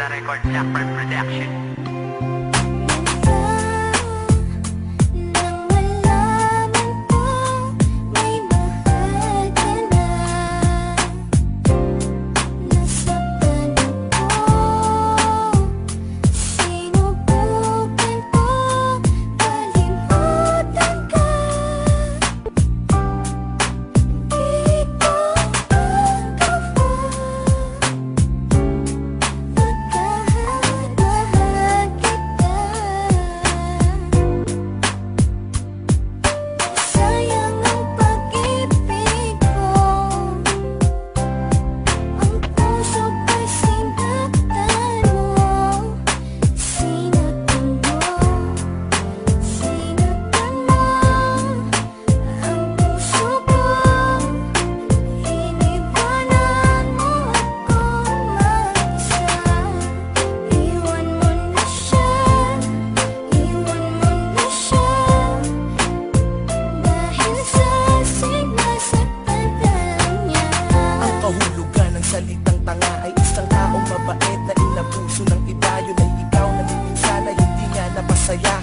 Record Blackbird Production.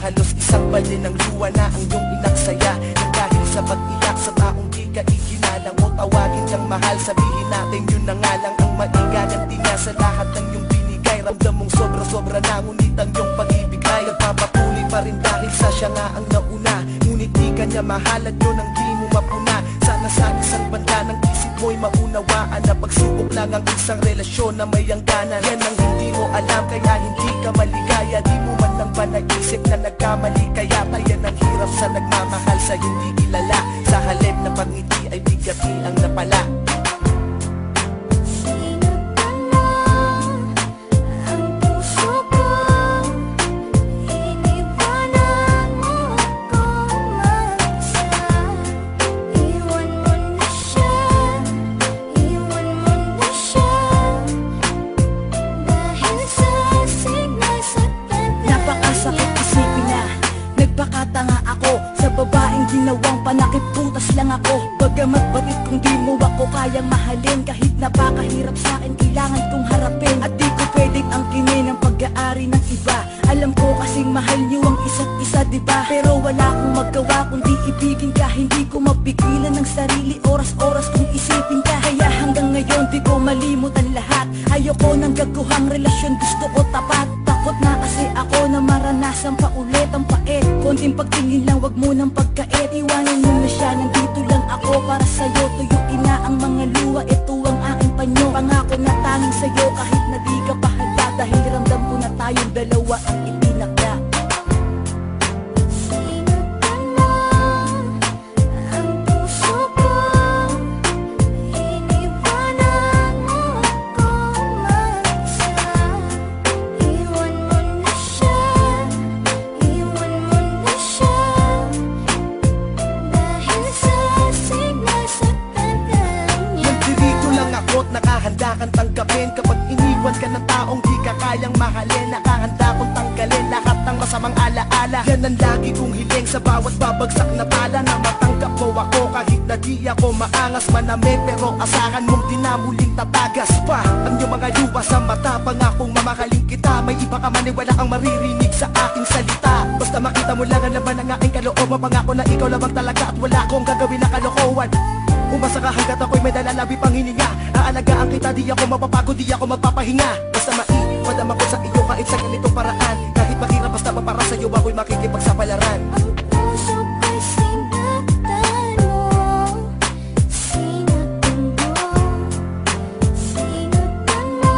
Halos isang balde ng luwa na ang iyong inaksaya Nang dahil sa pag-iyak sa taong di ka iginalang mo tawagin kang mahal, sabihin natin yun na nga lang ang maigaganti niya sa lahat ng iyong binigay. Ramdam mong sobra-sobra na ngunit ang iyong pag-ibig ay nagpapatuloy pa rin dahil sa siya nga ang nauna. Ngunit di ka niya mahal at yun ang di mo mapuna. Sana sa isang banda ng isip mo'y maunawaan na pagsubok lang ang isang relasyon na may hangganan. Yan ang hindi mo alam kaya hindi ka maligaya. Di mo man lang ba naisip na nagkamali kaya tayo ng hirap sa nagmamahal sa hindi kilala. Sa halip na pangiti ay bigati ang napala. Nagpakatanga ako sa babaeng ginawang panakiputas lang ako. Bagamat batit kung di mo ako kayang mahalin, kahit napakahirap sa akin kailangan kong harapin. At di ko pwedeng angkinin ang pag-aari ng iba. Alam ko kasing mahal niyo ang isa't isa, diba? Pero wala akong magawa kundi ibigin ka. Hindi ko mapigilan ng sarili, oras-oras kung isipin ka. Kaya hanggang ngayon di ko malimutan lahat. Ayoko ng gaguhang relasyon, gusto ko tapat. Takot na kasi ako na maranasan pa ulit ang pait. Konting pagtingin lang, wag mo nang pagkait. Iwanan mo na siya, nandito lang ako para sa'yo. Tuyuin na ang mga luha, ito ang aking panyo. Pangako na tanging sa'yo kahit na di ka pahala. Dahil ramdam ko na tayong dalawa ang itinakda. Nakahanda kang tanggapin kapag iniwan ka ng taong di ka kayang mahalin. Nakahanda kong tanggalin lahat ng masamang alaala. Yan ang lagi kong hiling sa bawat babagsak na pala. Na matanggap mo ako kahit na di ako maangas manamit. Pero asahan mong di na muling tatagas pa ang iyong mga luha sa mata. Pangakong mamahalin kita, may iba ka man ay wala kang maririnig sa aking salita. Basta makita mo lang ang laman ng aking kalooban. Pangako na ikaw lamang talaga at wala akong gagawin na kalokohan. Umasa ka hanggat ako'y may dalalabi pang hininga. Aalagaan kita, di ako mapapagod, di ako magpapahinga. Basta maipadama ko sa iyo kahit sa ganitong paraan. Kahit mahirap basta para sa'yo ako'y makikipagsapalaran. Ang puso ko'y sinaktan mo, sinaktan mo, sinaktan mo.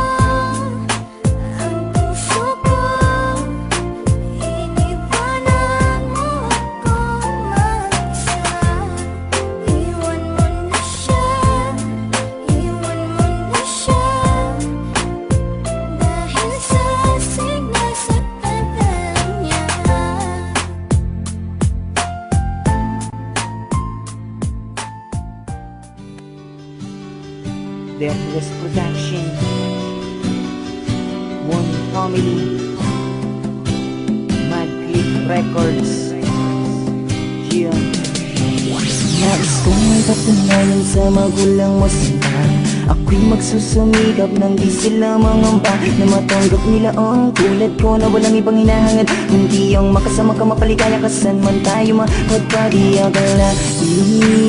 Ang puso ko, iniwanan mo ako mag-isa. Iwan mo na siya, iwan mo na siya. Dahil sa sinasaktan niya. Deathless Production, One Family, Mad Click Records, Gian. Nais kong ipatunayan sa magulang mo sinta Ako'y magsusumikap nang di sila mangamba na matanggap nila ang tulad ko na walang ibang hinahangad. Hindi ang makasama ka, mapaligaya ka, saan man tayo mapagpadi akalain.